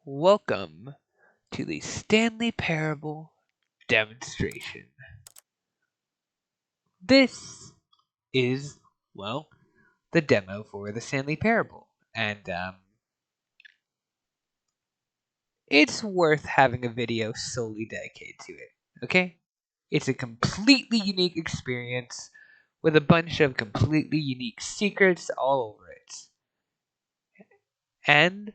Welcome to the Stanley Parable demonstration. This is, the demo for the Stanley Parable. And it's worth having a video solely dedicated to it, okay? It's a completely unique experience with a bunch of completely unique secrets all over it. And,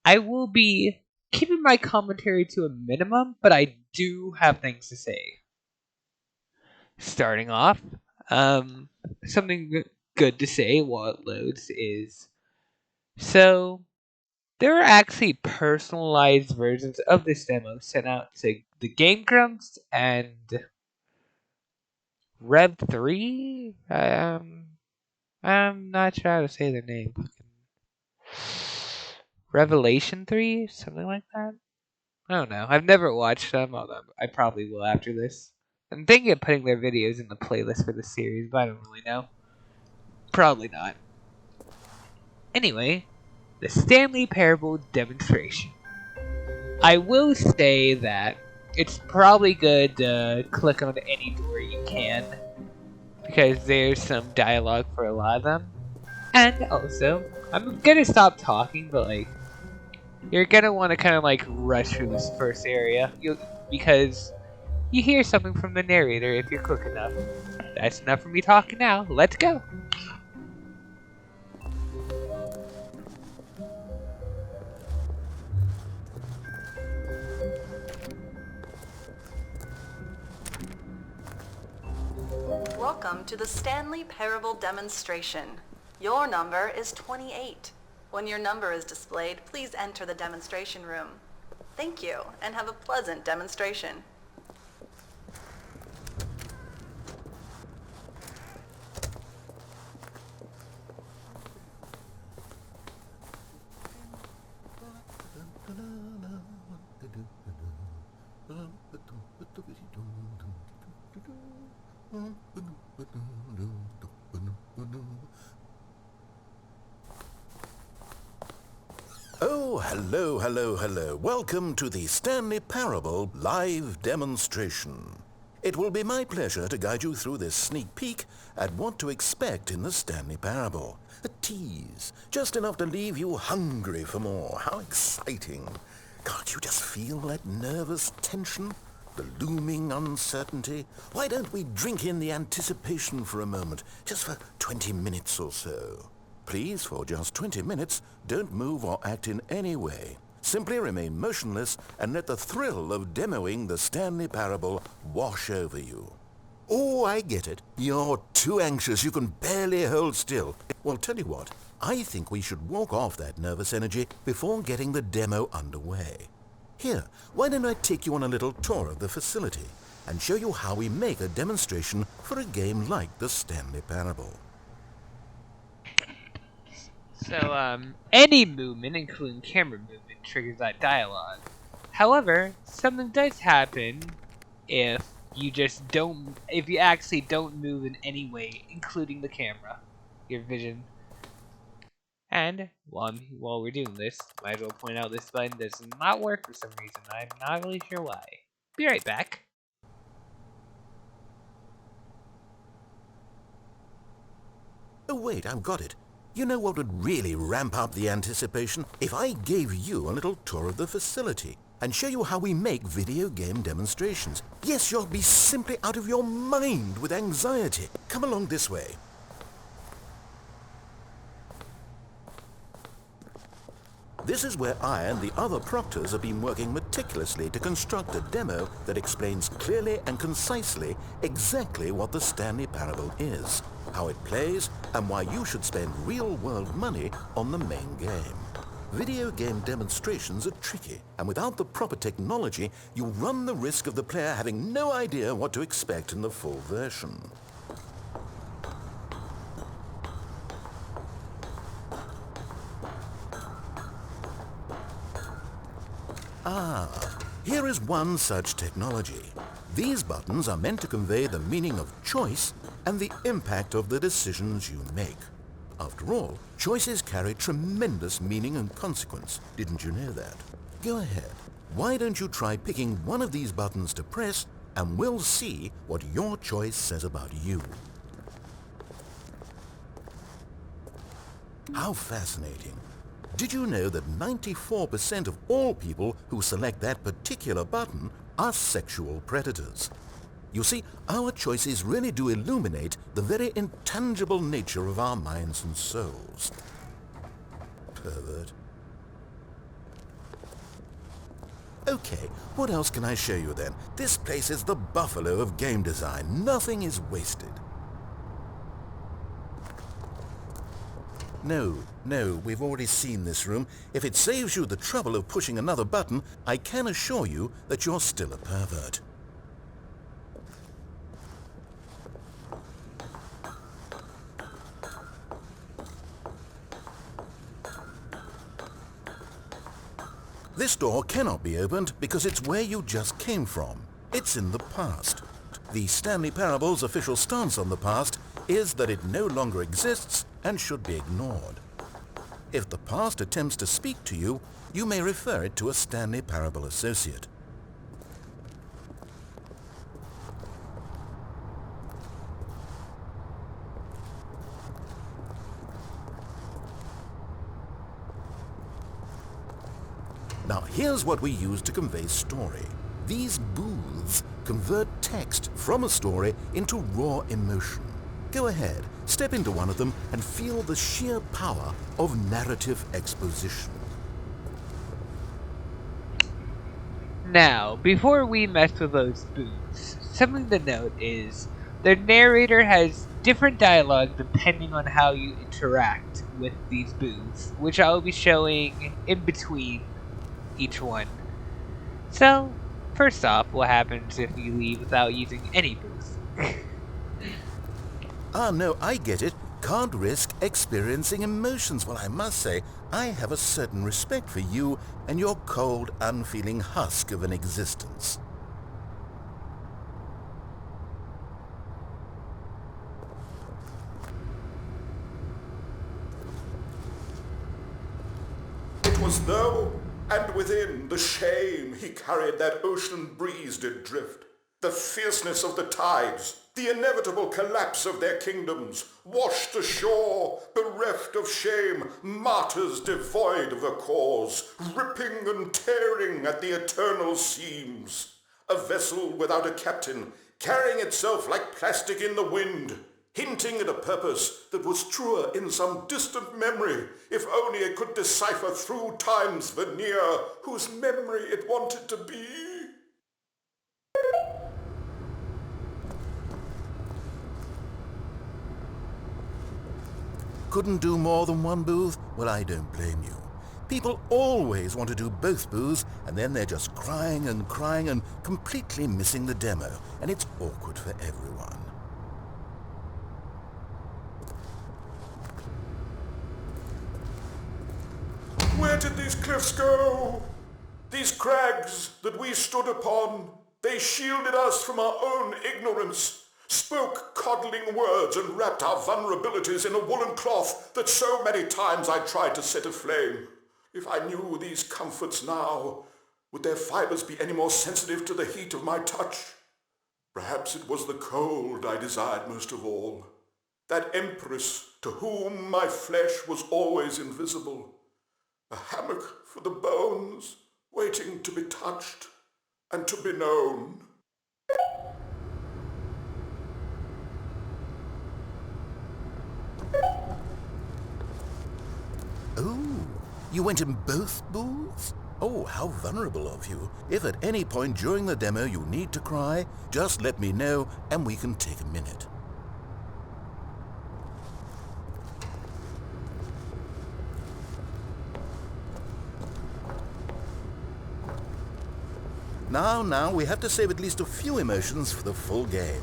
I will be keeping my commentary to a minimum, but I do have things to say. Starting off, something good to say while it loads is so there are actually personalized versions of this demo sent out to the Game Grumps and Rev 3. I'm not sure how to say their name. Revelation 3, something like that. I don't know. I've never watched them, although I probably will after this. I'm thinking of putting their videos in the playlist for the series, but I don't really know. Probably not. Anyway, the Stanley Parable demonstration. I will say that it's probably good to click on any door you can, because there's some dialogue for a lot of them. And also, I'm gonna stop talking, but you're gonna want to kind of rush through this first area, because you hear something from the narrator if you're quick enough. That's enough for me talking now. Let's go. Welcome to the Stanley Parable demonstration. Your number is 28. When your number is displayed, please enter the demonstration room. Thank you, and have a pleasant demonstration. Oh, hello. Welcome to the Stanley Parable live demonstration. It will be my pleasure to guide you through this sneak peek at what to expect in the Stanley Parable. A tease, just enough to leave you hungry for more. How exciting. Can't you just feel that nervous tension? The looming uncertainty? Why don't we drink in the anticipation for a moment, just for 20 minutes or so? Please, for just 20 minutes, don't move or act in any way. Simply remain motionless and let the thrill of demoing the Stanley Parable wash over you. Oh, I get it. You're too anxious. You can barely hold still. Well, tell you what. I think we should walk off that nervous energy before getting the demo underway. Here, why don't I take you on a little tour of the facility and show you how we make a demonstration for a game like the Stanley Parable. So, any movement, including camera movement, triggers that dialogue. However, something does happen if you actually don't move in any way, including the camera, your vision. And while we're doing this, might as well point out this button does not work for some reason. I'm not really sure why. Be right back. Oh wait, I've got it. You know what would really ramp up the anticipation? If I gave you a little tour of the facility and show you how we make video game demonstrations. Yes, you'll be simply out of your mind with anxiety. Come along this way. This is where I and the other proctors have been working meticulously to construct a demo that explains clearly and concisely exactly what the Stanley Parable is, how it plays, and why you should spend real-world money on the main game. Video game demonstrations are tricky, and without the proper technology, you run the risk of the player having no idea what to expect in the full version. Here is one such technology. These buttons are meant to convey the meaning of choice and the impact of the decisions you make. After all, choices carry tremendous meaning and consequence. Didn't you know that? Go ahead. Why don't you try picking one of these buttons to press, and we'll see what your choice says about you. How fascinating. Did you know that 94% of all people who select that particular button are sexual predators? You see, our choices really do illuminate the very intangible nature of our minds and souls. Pervert. Okay, what else can I show you then? This place is the buffalo of game design. Nothing is wasted. No, we've already seen this room. If it saves you the trouble of pushing another button, I can assure you that you're still a pervert. This door cannot be opened because it's where you just came from. It's in the past. The Stanley Parable's official stance on the past is that it no longer exists and should be ignored. If the past attempts to speak to you, you may refer it to a Stanley Parable associate. Now here's what we use to convey story. These booths convert text from a story into raw emotion. Go ahead, step into one of them and feel the sheer power of narrative exposition. Now, before we mess with those booths, something to note is the narrator has different dialogue depending on how you interact with these booths, which I will be showing in between each one. So, first off, what happens if you leave without using any booth? No, I get it. Can't risk experiencing emotions. Well, I must say, I have a certain respect for you and your cold, unfeeling husk of an existence. It was though, and within the shame he carried that ocean breeze did drift, the fierceness of the tides, the inevitable collapse of their kingdoms, washed ashore, bereft of shame, martyrs devoid of a cause, ripping and tearing at the eternal seams. A vessel without a captain, carrying itself like plastic in the wind, hinting at a purpose that was truer in some distant memory, if only it could decipher through time's veneer whose memory it wanted to be. Couldn't do more than one booth? Well, I don't blame you. People always want to do both booths, and then they're just crying and completely missing the demo, and it's awkward for everyone. Where did these cliffs go? These crags that we stood upon, they shielded us from our own ignorance, spoke coddling words and wrapped our vulnerabilities in a woolen cloth that so many times I tried to set aflame. If I knew these comforts now, would their fibers be any more sensitive to the heat of my touch? Perhaps it was the cold I desired most of all, that empress to whom my flesh was always invisible, a hammock for the bones, waiting to be touched and to be known. Oh, you went in both booths? Oh, how vulnerable of you. If at any point during the demo you need to cry, just let me know and we can take a minute. Now, we have to save at least a few emotions for the full game.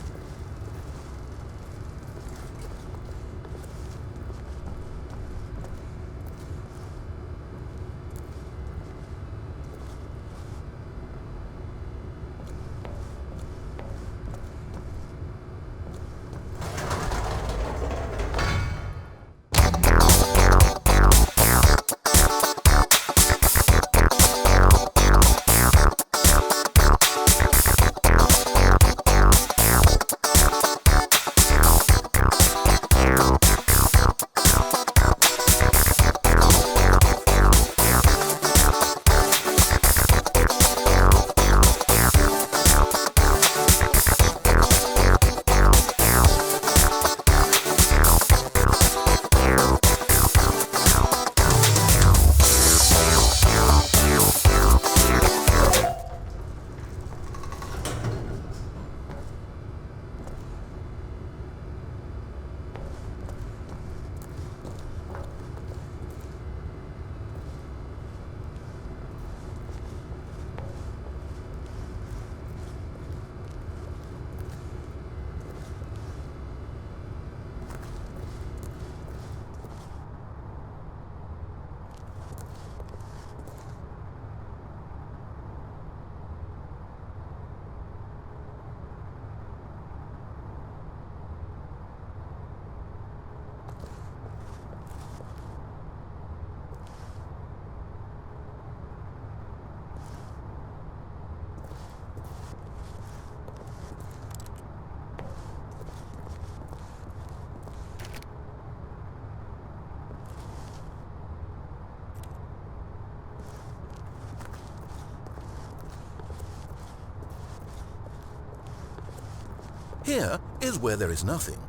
Here is where there is nothing.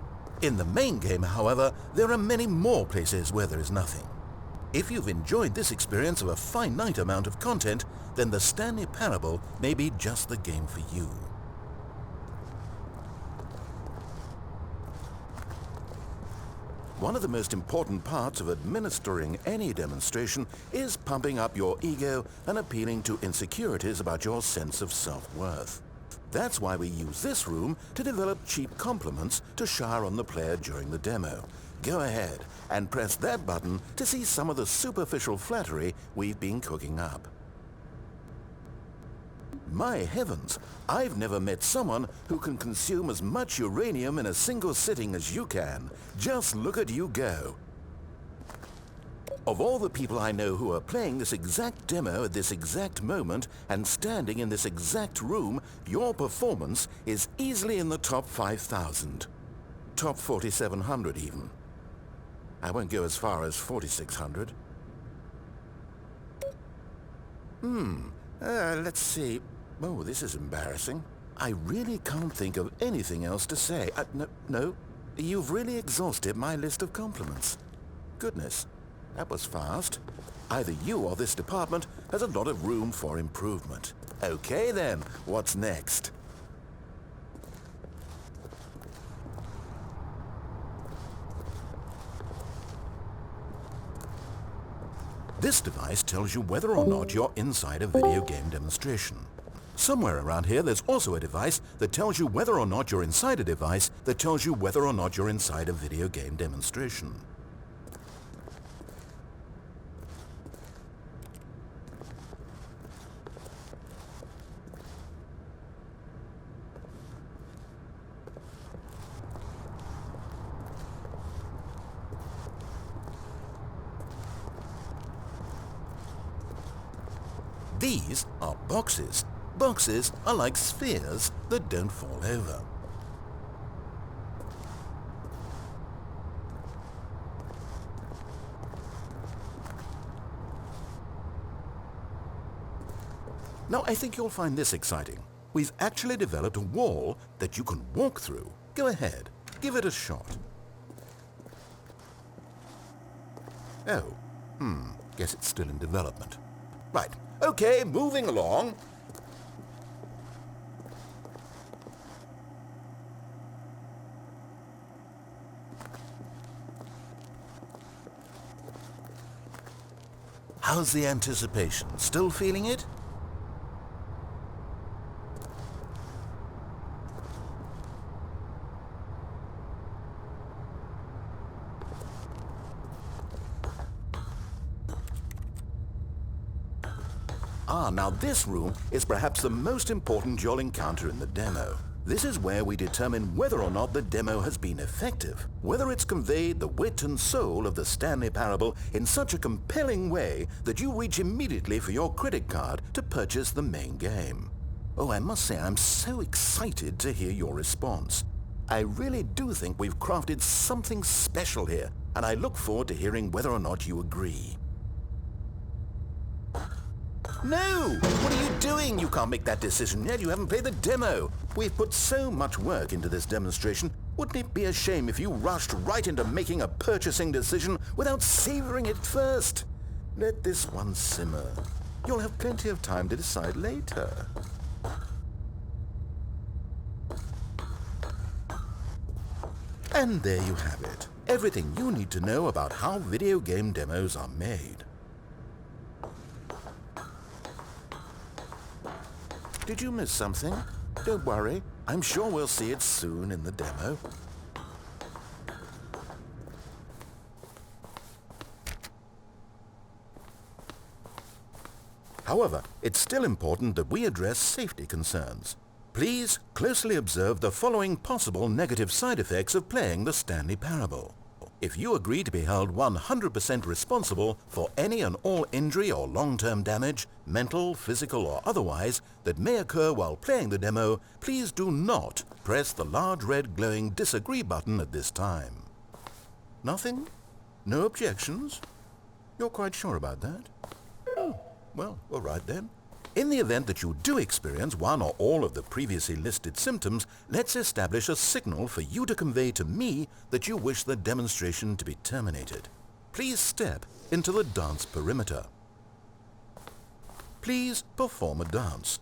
In the main game, however, there are many more places where there is nothing. If you've enjoyed this experience of a finite amount of content, then the Stanley Parable may be just the game for you. One of the most important parts of administering any demonstration is pumping up your ego and appealing to insecurities about your sense of self-worth. That's why we use this room to develop cheap compliments to shower on the player during the demo. Go ahead and press that button to see some of the superficial flattery we've been cooking up. My heavens, I've never met someone who can consume as much uranium in a single sitting as you can. Just look at you go. Of all the people I know who are playing this exact demo at this exact moment and standing in this exact room, your performance is easily in the top 5,000. Top 4,700 even. I won't go as far as 4,600. Let's see. Oh, this is embarrassing. I really can't think of anything else to say. No, you've really exhausted my list of compliments. Goodness, that was fast. Either you or this department has a lot of room for improvement. Okay then, what's next? This device tells you whether or not you're inside a video game demonstration. Somewhere around here there's also a device that tells you whether or not you're inside a device that tells you whether or not you're inside a video game demonstration. These are boxes. Boxes are like spheres that don't fall over. Now I think you'll find this exciting. We've actually developed a wall that you can walk through. Go ahead, give it a shot. Oh, guess it's still in development. Right, okay, moving along. How's the anticipation? Still feeling it? Now this room is perhaps the most important you'll encounter in the demo. This is where we determine whether or not the demo has been effective, whether it's conveyed the wit and soul of the Stanley Parable in such a compelling way that you reach immediately for your credit card to purchase the main game. Oh, I must say I'm so excited to hear your response. I really do think we've crafted something special here, and I look forward to hearing whether or not you agree. No! What are you doing? You can't make that decision yet. You haven't played the demo. We've put so much work into this demonstration. Wouldn't it be a shame if you rushed right into making a purchasing decision without savoring it first? Let this one simmer. You'll have plenty of time to decide later. And there you have it. Everything you need to know about how video game demos are made. Did you miss something? Don't worry. I'm sure we'll see it soon in the demo. However, it's still important that we address safety concerns. Please closely observe the following possible negative side effects of playing the Stanley Parable. If you agree to be held 100% responsible for any and all injury or long-term damage, mental, physical or otherwise, that may occur while playing the demo, please do not press the large red glowing disagree button at this time. Nothing? No objections? You're quite sure about that? Oh, well, all right then. In the event that you do experience one or all of the previously listed symptoms, let's establish a signal for you to convey to me that you wish the demonstration to be terminated. Please step into the dance perimeter. Please perform a dance.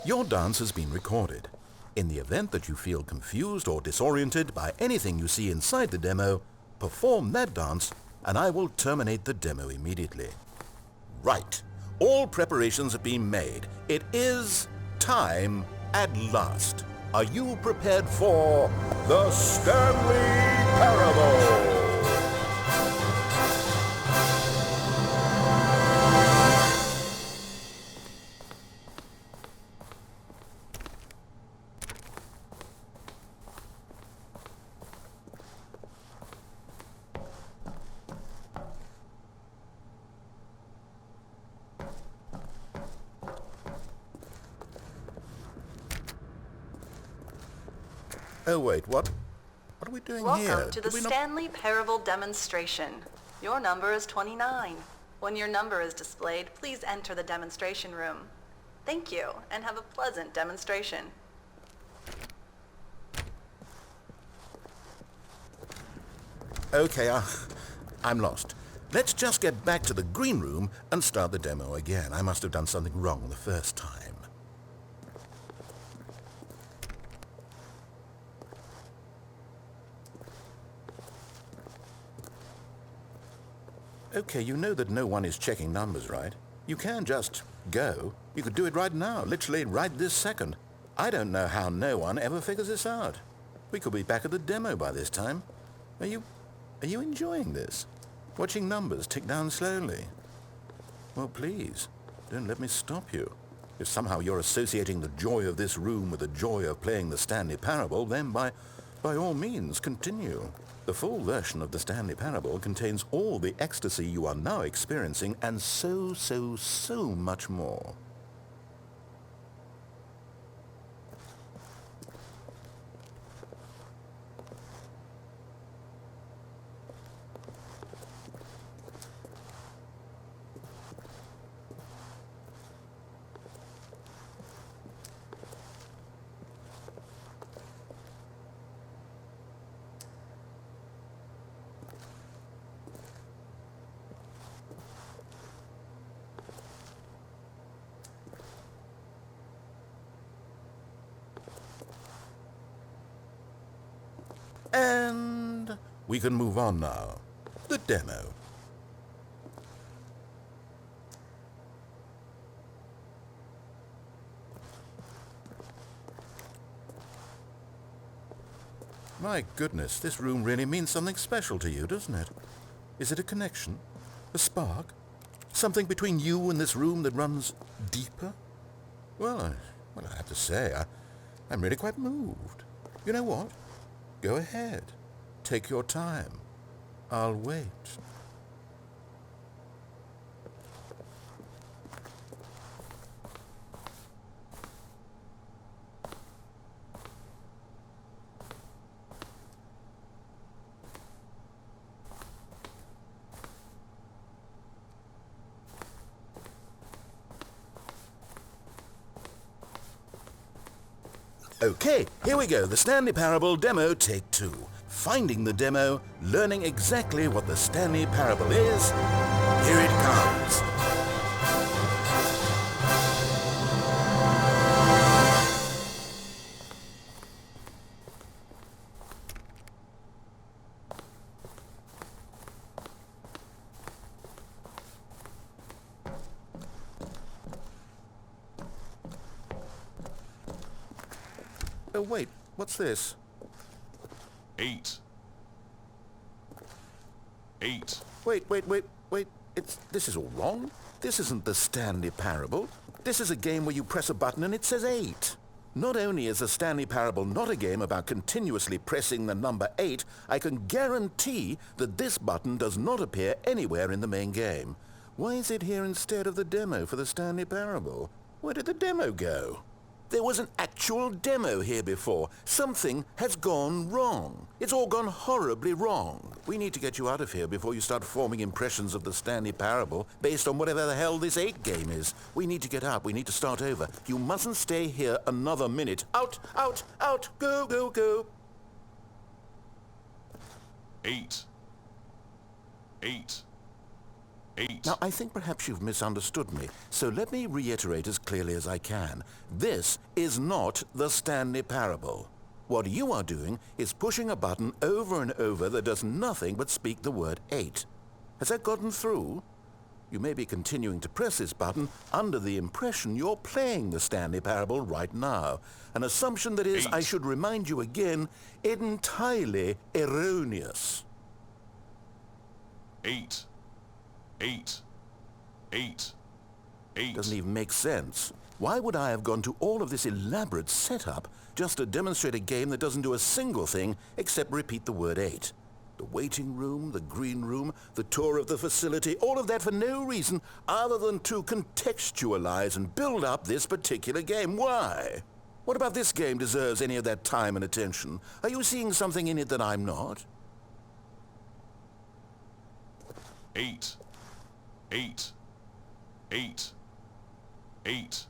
Your dance has been recorded. In the event that you feel confused or disoriented by anything you see inside the demo, perform that dance and I will terminate the demo immediately. Right. All preparations have been made. It is time at last. Are you prepared for the Stanley Parable? Oh wait, what? What are we doing here? Welcome to the Stanley Parable demonstration. Your number is 29. When your number is displayed, please enter the demonstration room. Thank you, and have a pleasant demonstration. Okay, I'm lost. Let's just get back to the green room and start the demo again. I must have done something wrong the first time. Okay, you know that no one is checking numbers, right? You can just go. You could do it right now, literally right this second. I don't know how no one ever figures this out. We could be back at the demo by this time. Are you enjoying this? Watching numbers tick down slowly? Well, please, don't let me stop you. If somehow you're associating the joy of this room with the joy of playing the Stanley Parable, then by all means, continue. The full version of the Stanley Parable contains all the ecstasy you are now experiencing and so much more. And we can move on now. The demo. My goodness, this room really means something special to you, doesn't it? Is it a connection? A spark? Something between you and this room that runs deeper? Well, I have to say, I'm really quite moved. You know what? Go ahead. Take your time. I'll wait. Okay, here we go. The Stanley Parable Demo Take 2. Finding the demo, learning exactly what the Stanley Parable is. Here it comes. Oh, wait, what's this? 8. Wait. This is all wrong. This isn't the Stanley Parable. This is a game where you press a button and it says 8. Not only is the Stanley Parable not a game about continuously pressing the number 8, I can guarantee that this button does not appear anywhere in the main game. Why is it here instead of the demo for the Stanley Parable? Where did the demo go? There was an actual demo here before. Something has gone wrong. It's all gone horribly wrong. We need to get you out of here before you start forming impressions of the Stanley Parable based on whatever the hell this 8 game is. We need to get out. We need to start over. You mustn't stay here another minute. Out, out, out. Go, go, go. 8. 8. 8. Now, I think perhaps you've misunderstood me, so let me reiterate as clearly as I can. This is not the Stanley Parable. What you are doing is pushing a button over and over that does nothing but speak the word 8. Has that gotten through? You may be continuing to press this button under the impression you're playing the Stanley Parable right now. An assumption that is, 8. I should remind you again, entirely erroneous. 8. 8. 8. 8. Doesn't even make sense. Why would I have gone to all of this elaborate setup just to demonstrate a game that doesn't do a single thing except repeat the word 8? The waiting room, the green room, the tour of the facility, all of that for no reason other than to contextualize and build up this particular game. Why? What about this game deserves any of that time and attention? Are you seeing something in it that I'm not? 8. 8. 8. 8.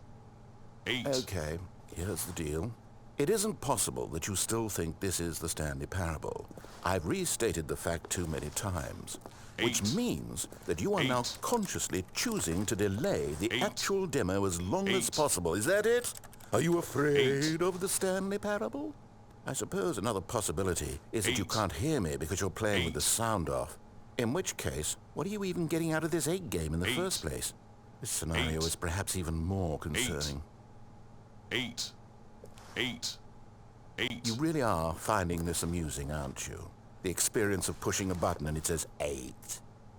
8. Okay, here's the deal. It isn't possible that you still think this is the Stanley Parable. I've restated the fact too many times, which 8. means that you are now 8. consciously choosing to delay the 8. actual demo as long as 8. possible. Is that it? Are you afraid of the Stanley Parable? I suppose another possibility is that you 8. can't hear me because you're playing with 8. the sound off. In which case, what are you even getting out of this 8 game in the 8. first place? This scenario 8. is perhaps even more concerning. 8. 8. 8. You really are finding this amusing, aren't you? The experience of pushing a button and it says 8.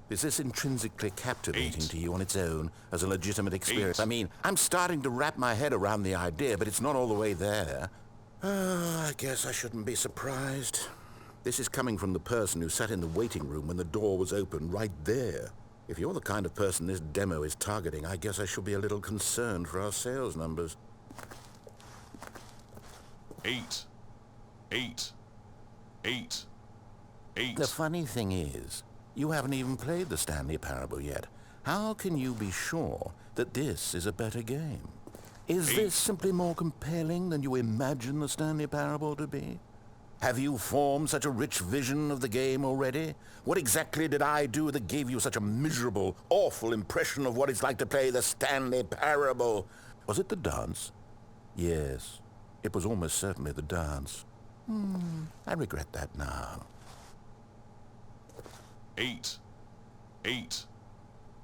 Is this intrinsically captivating 8. to you on its own as a legitimate experience? 8. I mean, I'm starting to wrap my head around the idea, but it's not all the way there. I guess I shouldn't be surprised. This is coming from the person who sat in the waiting room when the door was open right there. If you're the kind of person this demo is targeting, I guess I should be a little concerned for our sales numbers. 8. 8. 8. 8. The funny thing is, you haven't even played the Stanley Parable yet. How can you be sure that this is a better game? Is 8. this simply more compelling than you imagine the Stanley Parable to be? Have you formed such a rich vision of the game already? What exactly did I do that gave you such a miserable, awful impression of what it's like to play the Stanley Parable? Was it the dance? Yes, it was almost certainly the dance. I regret that now. 8. 8.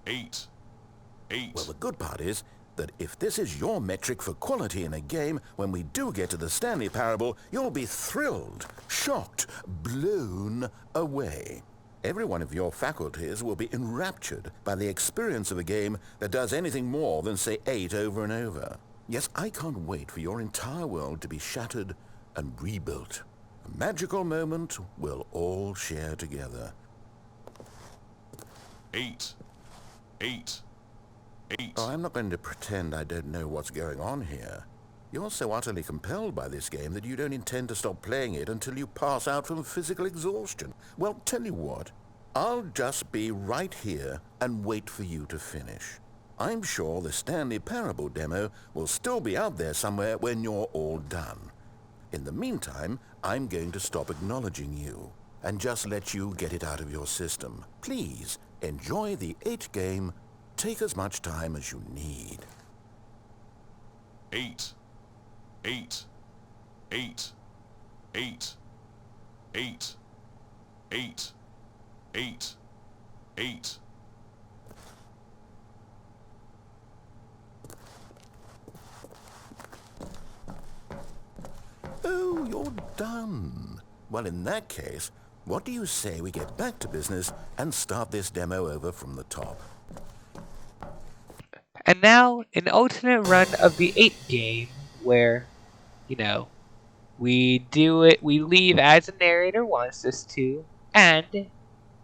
8. 8. Well, the good part is that if this is your metric for quality in a game, when we do get to the Stanley Parable, you'll be thrilled, shocked, blown away. Every one of your faculties will be enraptured by the experience of a game that does anything more than say 8 over and over. Yes, I can't wait for your entire world to be shattered and rebuilt. A magical moment we'll all share together. 8. 8. 8. Oh, I'm not going to pretend I don't know what's going on here. You're so utterly compelled by this game that you don't intend to stop playing it until you pass out from physical exhaustion. Well, tell you what, I'll just be right here and wait for you to finish. I'm sure the Stanley Parable demo will still be out there somewhere when you're all done. In the meantime, I'm going to stop acknowledging you and just let you get it out of your system. Please, enjoy the 8 game. Take as much time as you need. 8. 8. 8. 8. 8. 8. 8. 8. Oh, you're done. Well, in that case, what do you say we get back to business and start this demo over from the top? And now, an alternate run of the 8 game where, we do it, we leave as the narrator wants us to, and,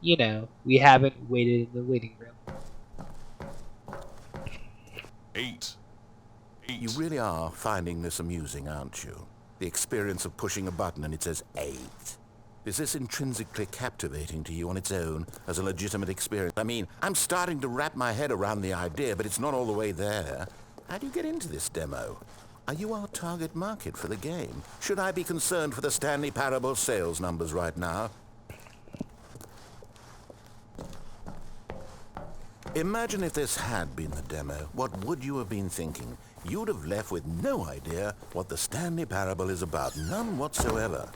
we haven't waited in the waiting room. 8. You really are finding this amusing, aren't you? The experience of pushing a button and it says 8. Is this intrinsically captivating to you on its own as a legitimate experience? I mean, I'm starting to wrap my head around the idea, but it's not all the way there. How do you get into this demo? Are you our target market for the game? Should I be concerned for the Stanley Parable sales numbers right now? Imagine if this had been the demo. What would you have been thinking? You'd have left with no idea what the Stanley Parable is about. None whatsoever.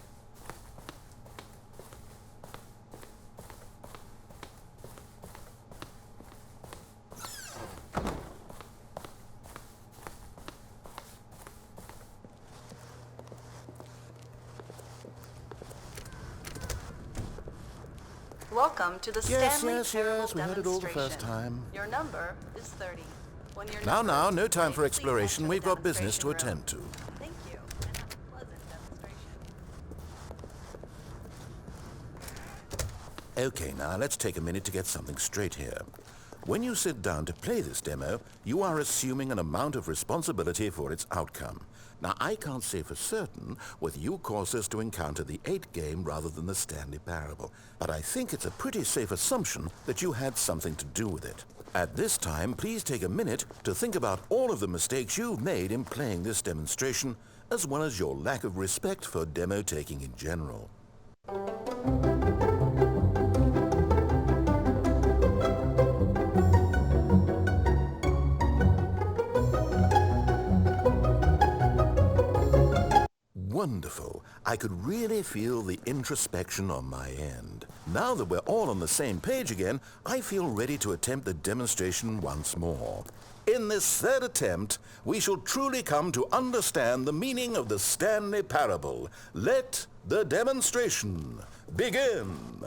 Welcome to the Stanley Parable we heard it all the first demonstration. time. Your number is 30. When your Now, number is no time for displayed, exploration. please We've enter got the business to demonstration attend to. room. Thank you, and have a pleasant demonstration. Okay, now let's take a minute to get something straight here. When you sit down to play this demo, you are assuming an amount of responsibility for its outcome. Now, I can't say for certain whether you caused us to encounter the 8 game rather than the Stanley Parable, but I think it's a pretty safe assumption that you had something to do with it. At this time, please take a minute to think about all of the mistakes you've made in playing this demonstration, as well as your lack of respect for demo taking in general. Wonderful. I could really feel the introspection on my end. Now that we're all on the same page again, I feel ready to attempt the demonstration once more. In this third attempt, we shall truly come to understand the meaning of the Stanley Parable. Let the demonstration begin.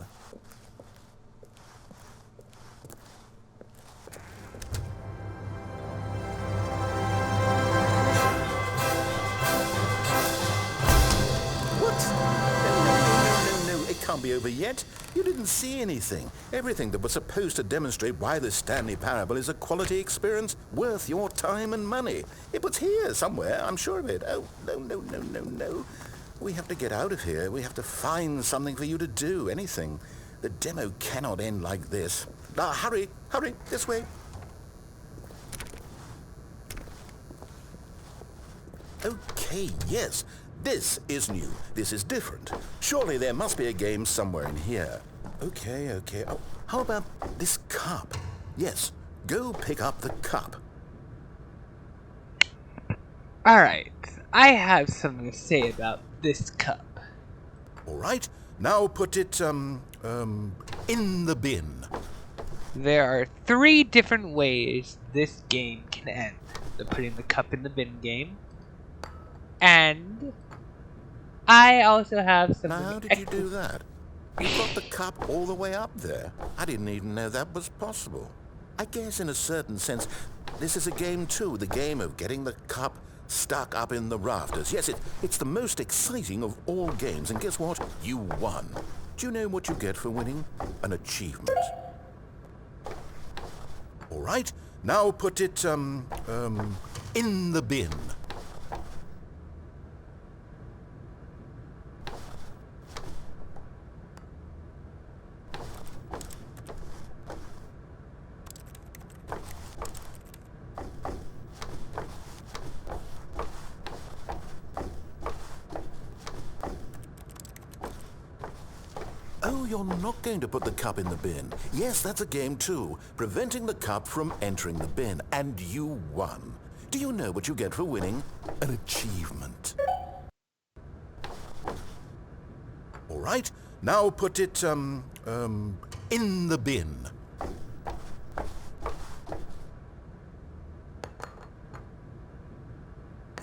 Can't be over yet. You didn't see anything. Everything that was supposed to demonstrate why the Stanley Parable is a quality experience worth your time and money. It was here somewhere, I'm sure of it. Oh, no. We have to get out of here. We have to find something for you to do, anything. The demo cannot end like this. Now, hurry, this way. Okay, yes. This is new. This is different. Surely there must be a game somewhere in here. Okay. Oh, how about this cup? Yes, go pick up the cup. Alright, I have something to say about this cup. All right, now put it, in the bin. There are 3 different ways this game can end. The putting the cup in the bin game. And I also have something. Now, how did you do that? You got the cup all the way up there. I didn't even know that was possible. I guess in a certain sense, this is a game too. The game of getting the cup stuck up in the rafters. Yes, it's the most exciting of all games. And guess what? You won. Do you know what you get for winning? An achievement. All right, now put it, in the bin. Oh, you're not going to put the cup in the bin. Yes, that's a game too. Preventing the cup from entering the bin. And you won. Do you know what you get for winning? An achievement. All right, now put it, in the bin.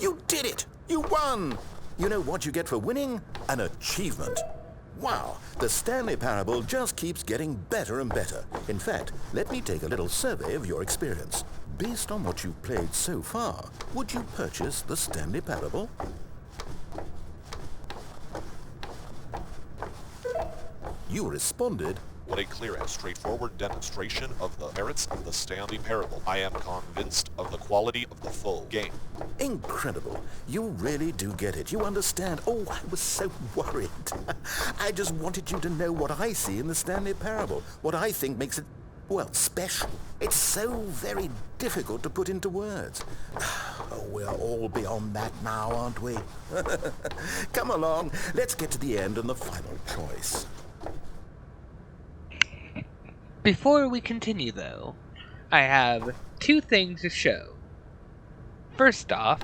You did it! You won! You know what you get for winning? An achievement. Wow, the Stanley Parable just keeps getting better and better. In fact, let me take a little survey of your experience. Based on what you've played so far, would you purchase the Stanley Parable? You responded, What a clear and straightforward demonstration of the merits of the Stanley Parable. I am convinced of the quality of the full game. Incredible. You really do get it. You understand. Oh, I was so worried. I just wanted you to know what I see in the Stanley Parable, what I think makes it, well, special. It's so very difficult to put into words. Oh, we're all beyond that now, aren't we? Come along. Let's get to the end and the final choice. Before we continue, though, I have two things to show. First off,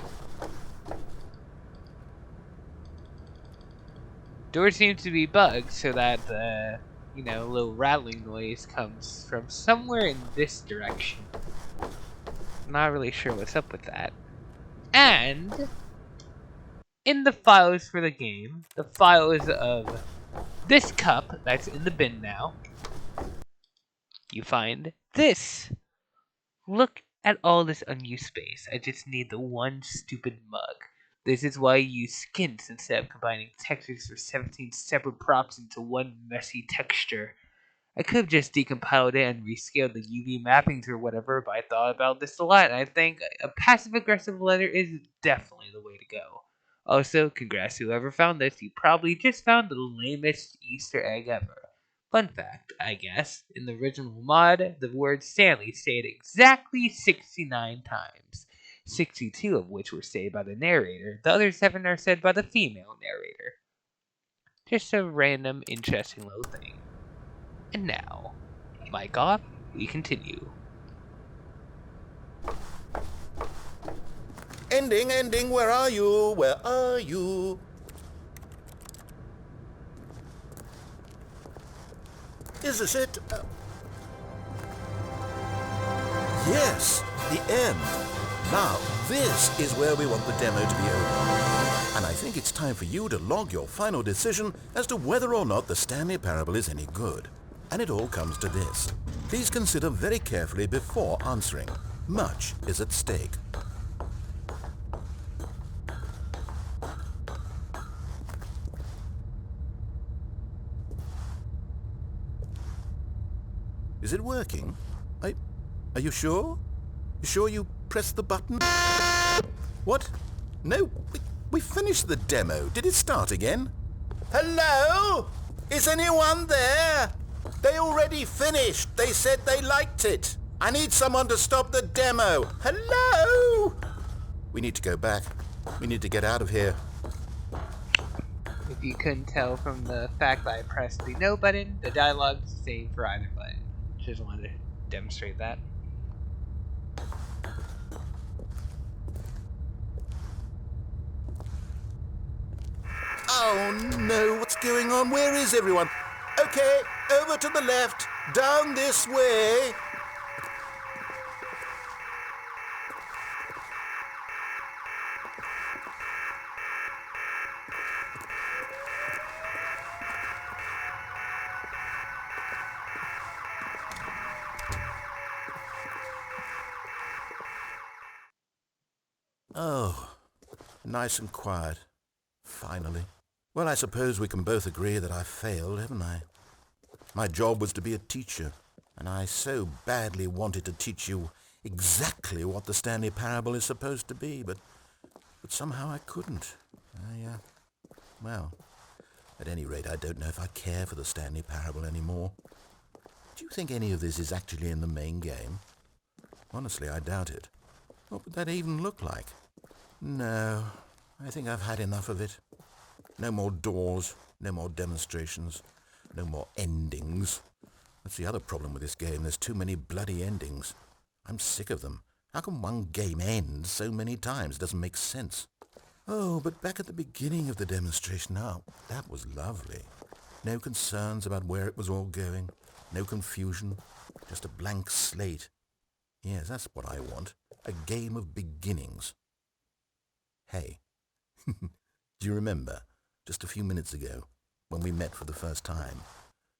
door seems to be bugged so that the, little rattling noise comes from somewhere in this direction. Not really sure what's up with that. And in the files for the game, the files of this cup that's in the bin now, you find this. Look at all this unused space. I just need the one stupid mug. This is why I use skins instead of combining textures for 17 separate props into one messy texture. I could have just decompiled it and rescaled the UV mappings or whatever, but I thought about this a lot, and I think a passive-aggressive letter is definitely the way to go. Also, congrats to whoever found this. You probably just found the lamest Easter egg ever. Fun fact, I guess, in the original mod, the word Stanley stayed exactly 69 times, 62 of which were said by the narrator, the other 7 are said by the female narrator. Just a random, interesting little thing. And now, mic off, we continue. Ending, where are you? Where are you? Is this it? Yes, the end. Now, this is where we want the demo to be over. And I think it's time for you to log your final decision as to whether or not the Stanley Parable is any good. And it all comes to this. Please consider very carefully before answering. Much is at stake. Is it working? Are you sure? You sure you pressed the button? What? No, we finished the demo. Did it start again? Hello? Is anyone there? They already finished. They said they liked it. I need someone to stop the demo. Hello? We need to go back. We need to get out of here. If you couldn't tell from the fact that I pressed the no button, the dialogue is the same for either button. Just wanted to demonstrate that. Oh no, what's going on? Where is everyone? Okay, over to the left, down this way. Oh, nice and quiet. Finally. Well, I suppose we can both agree that I failed, haven't I? My job was to be a teacher, and I so badly wanted to teach you exactly what the Stanley Parable is supposed to be, but somehow I couldn't. Well, at any rate, I don't know if I care for the Stanley Parable anymore. Do you think any of this is actually in the main game? Honestly, I doubt it. What would that even look like? No, I think I've had enough of it. No more doors, no more demonstrations, no more endings. That's the other problem with this game. There's too many bloody endings. I'm sick of them. How can one game end so many times? It doesn't make sense. Oh, but back at the beginning of the demonstration, that was lovely. No concerns about where it was all going. No confusion. Just a blank slate. Yes, that's what I want. A game of beginnings. Hey, do you remember, just a few minutes ago, when we met for the first time,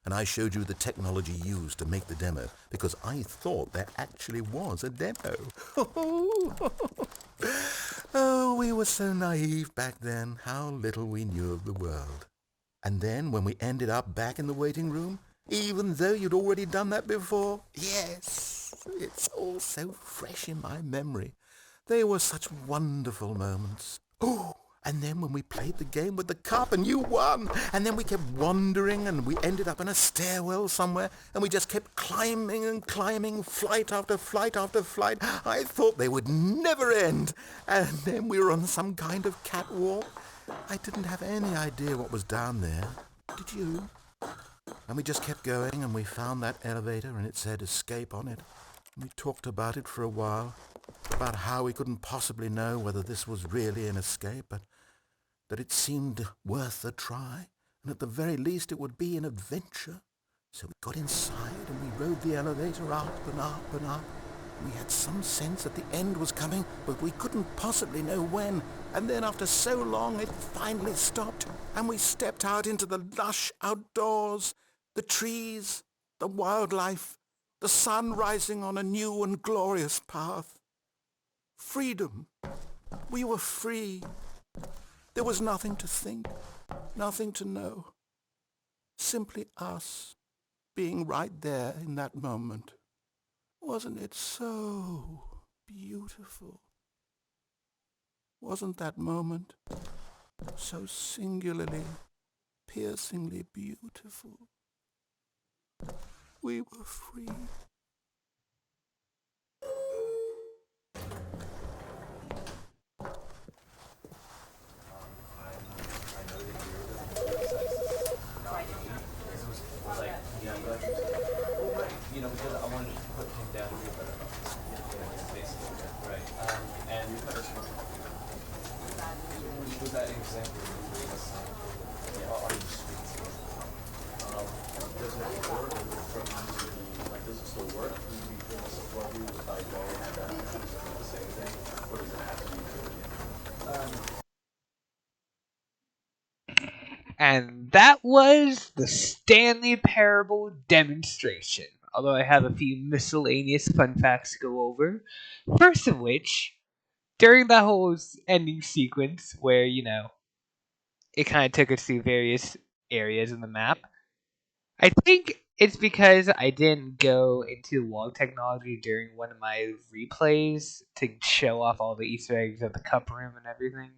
and I showed you the technology used to make the demo, because I thought there actually was a demo. Oh, we were so naive back then, how little we knew of the world. And then, when we ended up back in the waiting room, even though you'd already done that before, yes, it's all so fresh in my memory. They were such wonderful moments. Oh, and then when we played the game with the cup and you won, and then we kept wandering and we ended up in a stairwell somewhere and we just kept climbing and climbing, flight after flight after flight. I thought they would never end. And then we were on some kind of catwalk. I didn't have any idea what was down there. Did you? And we just kept going and we found that elevator and it said escape on it. And we talked about it for a while, about how we couldn't possibly know whether this was really an escape, but that it seemed worth a try, and at the very least it would be an adventure. So we got inside and we rode the elevator up and up and up. We had some sense that the end was coming, but we couldn't possibly know when. And then after so long, it finally stopped, and we stepped out into the lush outdoors, the trees, the wildlife, the sun rising on a new and glorious path. Freedom. We were free. There was nothing to think, nothing to know. Simply us being right there in that moment. Wasn't it so beautiful? Wasn't that moment so singularly, piercingly beautiful? We were free. You know, because I wanted to put him down here, but basically, right. And we put was that example of the three of us on the streets? Does it work from the, like, does it still work? Do you feel support you with like going and the same thing? Or does it have to be And that was the Stanley Parable demonstration. Although I have a few miscellaneous fun facts to go over. First of which, during that whole ending sequence where, it kind of took us through various areas in the map, I think it's because I didn't go into wall technology during one of my replays to show off all the Easter eggs of the cup room and everything.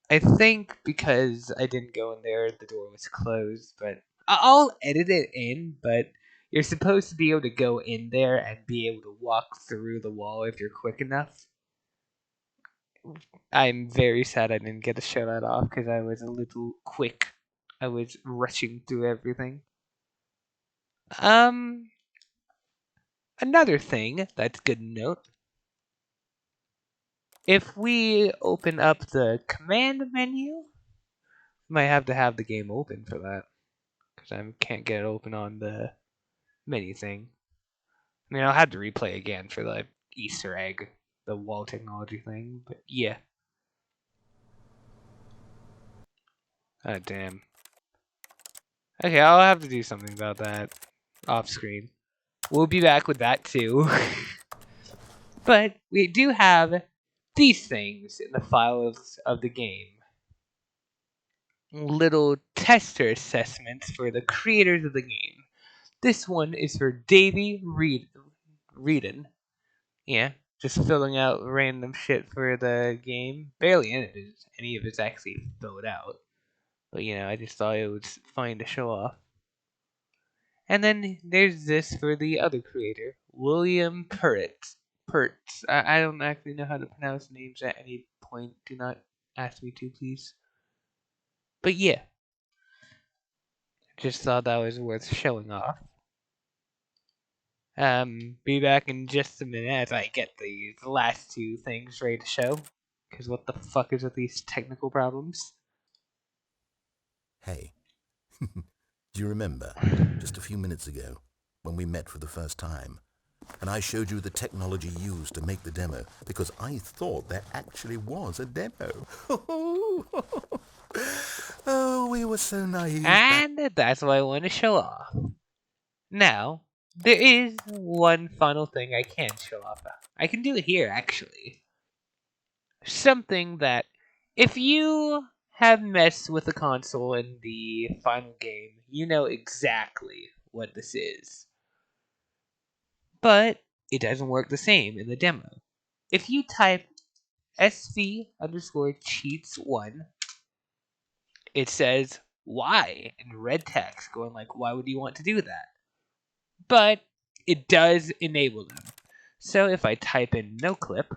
I think because I didn't go in there, the door was closed, but I'll edit it in, but you're supposed to be able to go in there and be able to walk through the wall if you're quick enough. I'm very sad I didn't get to show that off because I was a little quick. I was rushing through everything. Another thing that's good to note. If we open up the command menu, might have to have the game open for that. Because I can't get it open on the menu thing. I mean, I'll have to replay again for the Easter egg, the wall technology thing, but yeah. Oh, damn. Okay, I'll have to do something about that off screen. We'll be back with that too. But we do have these things in the files of the game. Little tester assessments for the creators of the game. This one is for Davey Reedon. Yeah, just filling out random shit for the game. Barely any of it's actually filled out. But, I just thought it was fine to show off. And then there's this for the other creator, William Pertz. I don't actually know how to pronounce names at any point. Do not ask me to, please. But yeah. Just thought that was worth showing off. Be back in just a minute as I get the last two things ready to show. Because what the fuck is with these technical problems? Hey, do you remember, just a few minutes ago, when we met for the first time, and I showed you the technology used to make the demo, because I thought there actually was a demo. Oh, we were so naive. And that's what I want to show off. Now, there is one final thing I can show off. I can do it here, actually. Something that, if you have messed with the console in the final game, you know exactly what this is. But it doesn't work the same in the demo. if you type SV_cheats1, it says why in red text, going like, why would you want to do that? But it does enable them. So if I type in no clip,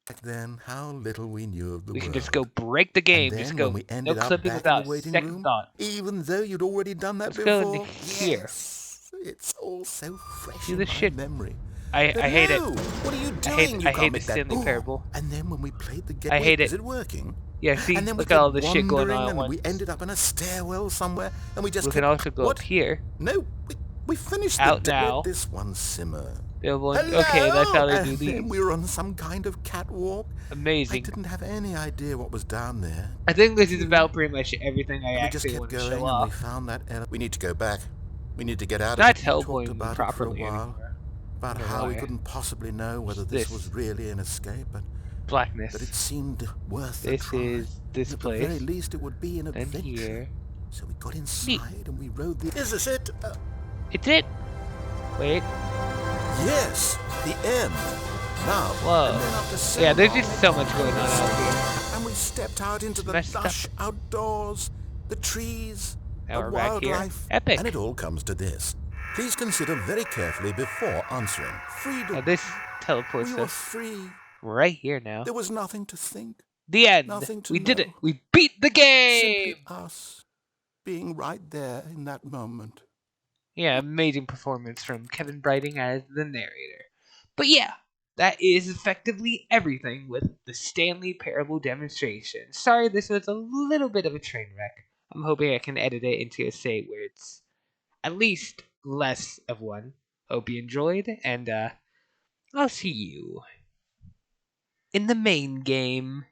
Back then, how little we knew of the we world. can just go break the And game. then Just when go we no ended up clipping back in the without waiting second room, thought. even though you'd already done that Let's go before, into here. yes, it's all so fresh See in this my shit? memory. I hate it. No! What are you I hate- doing? I You hate can't the make that. Stanley Oh, Parable. and then when we played the game, I hate is it. it working? Yeah, see, And then we look at all kept this shit going wandering, on at and we once. ended up in a stairwell somewhere, and we just We kept. can also go What? up here. No, we finished Out the now. Let this one simmer. Available in- Hello? okay, that's how they do And these. then we were on some kind of catwalk. I Amazing. didn't have any idea what was down there. I think this is about pretty much everything I And we just actually kept want to going, show and we off. found that we need to go back. We need to get out Not of it. We talked teleporting about it for a properly while. anymore. About I don't know how we why. couldn't possibly know whether What's this this? was really an escape, but Blackness. that it seemed worth a This try. is this And at the very place. least, it would be an Then adventure. here. So we got inside and we rode the. Is this it? It's it. Wait. Yes, the end. Now, Whoa. and then after Yeah, there's long just so much going on out here. and we stepped out into the Messed up. lush outdoors, the trees, Now the we're back here. wildlife, Epic. and it all comes to this. Please consider very carefully before answering. Freedom. Now this teleports We were us free. right here now. There was nothing to think. The end. Nothing to We did it. know. We beat the game. Simply us being right there in that moment. Yeah, amazing performance from Kevin Brighting as the narrator. But yeah, that is effectively everything with the Stanley Parable demonstration. Sorry this was a little bit of a train wreck. I'm hoping I can edit it into a state where it's at least less of one. Hope you enjoyed, and I'll see you in the main game.